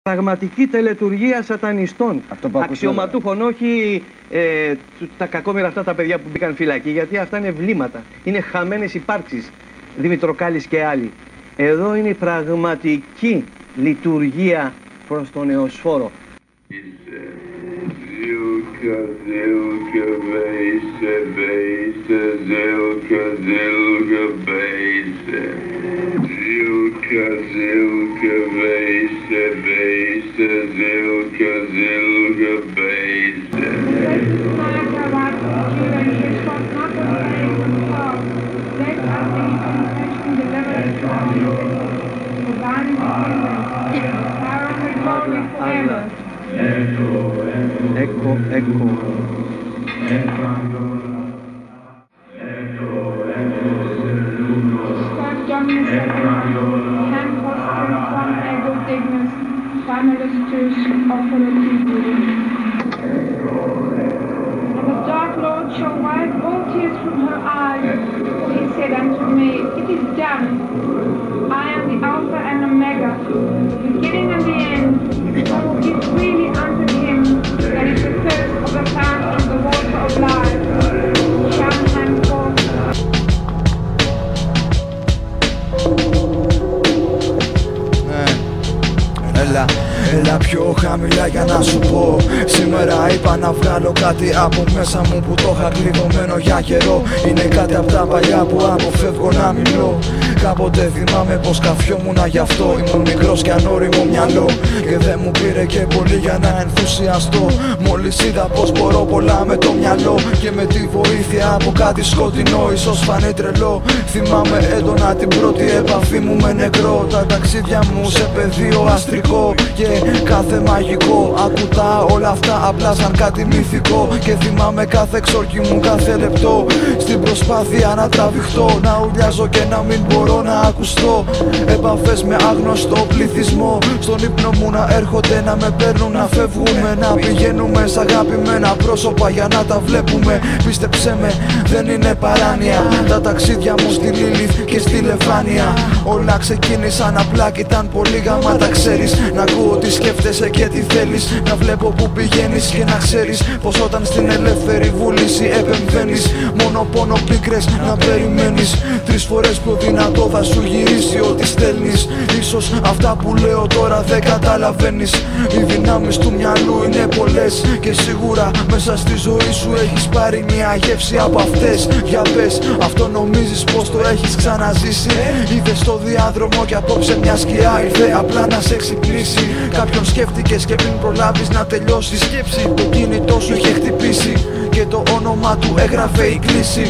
Πραγματική τελετουργία σατανιστών. Αξιωματούχων, όχι τα κακόμοιρα αυτά τα παιδιά που μπήκαν φυλακή, γιατί αυτά είναι βλήματα. Είναι χαμένες υπάρξεις. Δημητροκάλης και άλλοι. Εδώ είναι η πραγματική λειτουργία προς τον Εωσφόρο. Ecco. The dark Lord shall wipe all tears from her eyes. He said unto me, it is done. I am the Alpha and Omega, the beginning and the end. I will give freely unto him that is the thirst of the fountain of the water of life. Shall henceforth. Έλα πιο χαμηλά για να σου πω. Σήμερα είπα να βγάλω κάτι από μέσα μου που το είχα κλειδωμένο για καιρό. Είναι κάτι από τα παλιά που αποφεύγω να μιλώ. Κάποτε θυμάμαι πως καφιόμουνα γι' αυτό. Ήμουν μικρός κι ανώριμο μυαλό και δεν μου πήρε και πολύ για να ενθουσιαστώ. Μόλις είδα πως μπορώ πολλά με το μυαλό και με τη βοήθεια από κάτι σκοτεινό, ίσως φανεί τρελό. Θυμάμαι έντονα την πρώτη επαφή μου με νεκρό. Τα ταξίδια μου σε πεδίο αστρικό και κάθε μαγικό. Ακούτα όλα αυτά απλά σαν κάτι μυθικό και θυμάμαι κάθε εξόρκη μου, κάθε λεπτό στην προσπάθεια να τραβηχτώ, να ουλιάζω και να μην μπορώ να ακουστώ. Επαφές με άγνωστο πληθυσμό, στον ύπνο μου να έρχονται, να με παίρνουν, να φεύγουμε, να πηγαίνουμε σ' αγαπημένα πρόσωπα για να τα βλέπουμε. Πίστεψέ με, δεν είναι παράνοια τα ταξίδια μου στη Λίλιθ και στη Λεφάνια. Όλα ξεκίνησαν απλά κι ήταν πολύ γαμάτα, ξέρεις. Να ακούω τι σκέφτεσαι και τι θέλεις, να βλέπω που πηγαίνεις και να ξέρεις πως όταν στην ελεύθερη βούληση επεμβαίνεις, μόνο πόνο πίκρες να περιμένεις. 3 φορές πιο δυνατό θα σου γυρίσει ό,τι στέλνεις. Ίσως αυτά που λέω τώρα δεν καταλαβαίνεις. Οι δυνάμεις του μυαλού είναι πολλές και σίγουρα μέσα στη ζωή σου έχεις πάρει μια γεύση από αυτές. Για πες, αυτό νομίζεις πως το έχεις ξαναζήσει? Είδες στο διάδρομο κι απόψε μια σκιά ήρθε απλά να σε ξυπνήσει. Κάποιον σκέφτηκες και πριν προλάβεις να τελειώσει σκέψη, το κινητό σου είχε χτυπήσει και το όνομα του έγραφε η κλίση.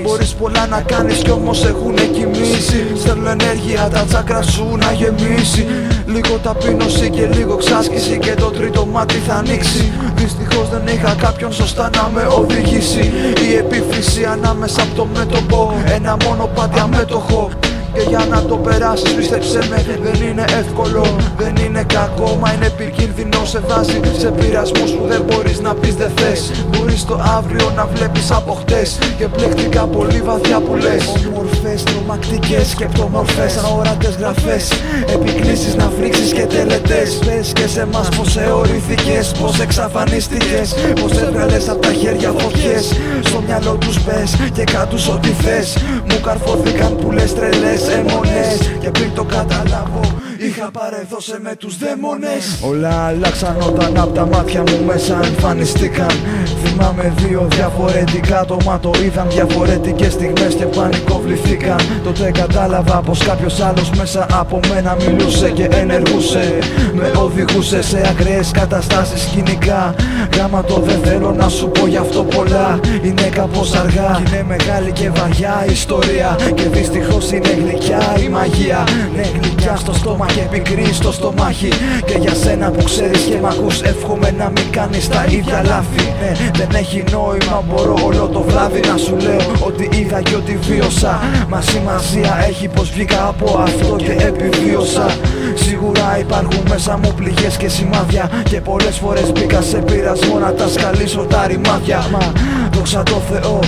Μπορείς πολλά να κάνεις κι όμως έχουνε κοιμήσει. Στέλνω ενέργεια τα τσάκρα σου να γεμίσει. Λίγο ταπείνωση και λίγο ξάσκηση και το τρίτο μάτι θα ανοίξει. Δυστυχώς δεν είχα κάποιον σωστά να με οδηγήσει. Η επίφρηση ανάμεσα από το μέτωπο, ένα μόνο πάτη αμέτωχο. Και για να το περάσεις πίστεψέ με, δεν είναι εύκολο, δεν είναι κακό, μα είναι επικίνδυνο. Σε βάζει σε πειρασμούς που δεν μπορείς να πεις δεν θες. Μπορείς το αύριο να βλέπεις από χτες και πλέκτηκα πολύ βαθιά που λες. Ομορφές, τρομακτικές, σκεπτομορφές, αόρατες γραφές, επικλήσεις να φρίξεις και τελετές. Πες και σε μας πως αιωρήθηκες, πως εξαφανίστηκες, πως έβγαλες απ' τα χέρια φωτιές. Στο μυαλό τους πες και κάτους ό,τι θες. Μου καρφώθηκαν που λες τρελές αιμονές και πριν το καταλάβω είχα παρεδώσει με τους δαίμονες. Όλα αλλάξαν όταν απ' τα μάτια μου μέσα εμφανιστήκαν. Θυμάμαι 2 διαφορετικά άτομα, το είδαν διαφορετικές στιγμές και πανικοβληθήκαν. Τότε κατάλαβα πως κάποιος άλλος μέσα από μένα μιλούσε και ενεργούσε. Με οδηγούσε σε ακραίες καταστάσεις σκηνικά. Γάμα το δεν θέλω να σου πω γι' αυτό πολλά. Είναι κάπως αργά κι είναι μεγάλη και βαριά ιστορία. Και δυστυχώς είναι γλυκιά η μαγεία. Ναι, γλυκιά στο στόμα και πικρή στο στομάχι. Και για σένα που ξέρεις και μ' ακούς, εύχομαι να μην κάνεις τα ίδια λάθη. Ναι, δεν έχει νόημα, μπορώ όλο το βράδυ να σου λέω ότι είδα και ότι βίωσα. Μα σημασία έχει πως βγήκα από αυτό και επιβίωσα. Σίγουρα υπάρχουν μέσα μου πληγές και σημάδια και πολλές φορές μπήκα σε πειρασμό να τα σκαλίσω τα ρημάδια. Μα δόξα τω Θεώ,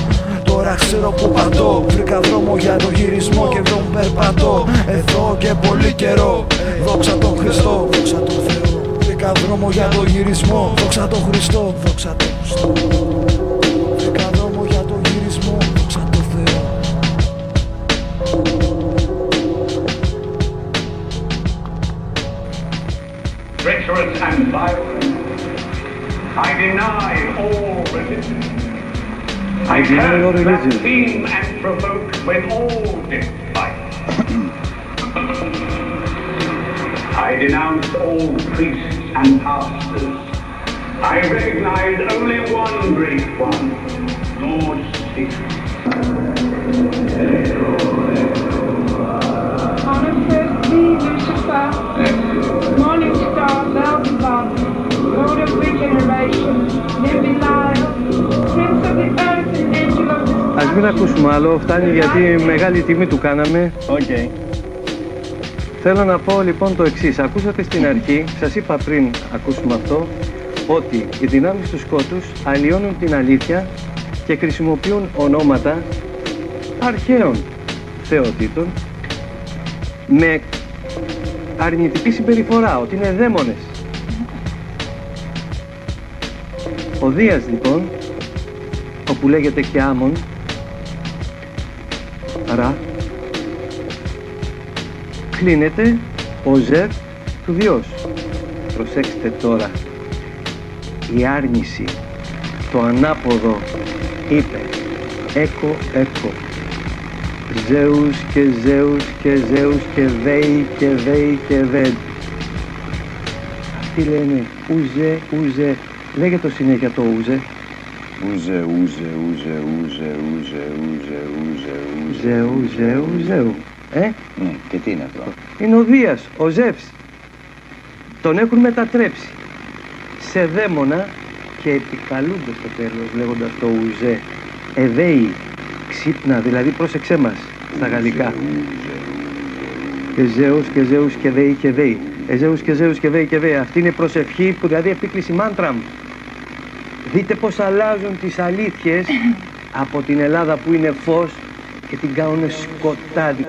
τώρα ξέρω που πατώ. Βρήκα δρόμο για το γυρισμό και τον περπατώ εδώ και πολύ καιρό. Δόξα τον Χριστό, δόξα τον Θεό. Βρήκα δρόμο για το γυρισμό, δόξα τω Χριστό, δόξα τω Χριστό. Βρήκα δρόμο για το γυρισμό, δόξα τω Θεό. Treacherous and violent, I deny all religion. I curse, blaspheme and provoke when all despite. I denounce all priests and pastors. I recognize only one great one, Lord Satan. On the first thee, Lucifer, morning star, Beelzebub, Lord of regeneration, Belial, Prince of the earth and angel of the sky. Ας μην ακούσουμε άλλο, φτάνει γιατί μεγάλη τιμή του κάναμε. Okay. Θέλω να πω λοιπόν το εξής. Ακούσατε στην αρχή, σας είπα πριν ακούσουμε αυτό, ότι οι δυνάμεις του σκότους αλλοιώνουν την αλήθεια και χρησιμοποιούν ονόματα αρχαίων θεοτήτων με αρνητική συμπεριφορά, ότι είναι δαίμονες. Ο Δίας λοιπόν, όπου λέγεται και Άμον, Ρα, κλείνεται ο Ζερ του Διός. Προσέξτε τώρα, η άρνηση, το ανάποδο είπε έκο, έκο, Ζέους και Ζέους και Ζέους και Δέοι και Δέοι και Βέντ. Αυτοί λένε ούζε, ούζε, λέγε το συνέχεια το ούζε. Ούζε, ούζε, ούζε, ούζε, ούζε, ούζε, ούζε, ούζε. Ζέου, Ζέου, Ζέου. Ναι, και τι είναι αυτό? Είναι ο Δίας, ο Ζεύς. Τον έχουν μετατρέψει σε δαίμονα και επικαλούνται στο τέλος λέγοντας το ουζέ. Εδέη, ξύπνα, δηλαδή πρόσεξέ μας στα γαλλικά. Και Ζέους και Ζέους και Δέη και Δέη. Ζέους και Ζέους και Δέη και Δέη. Αυτή είναι η προσευχή που δηλαδή επίκληση μάντραμ. Δείτε πως αλλάζουν τις αλήθειες από την Ελλάδα που είναι φως και την κάνουν σκοτάδι.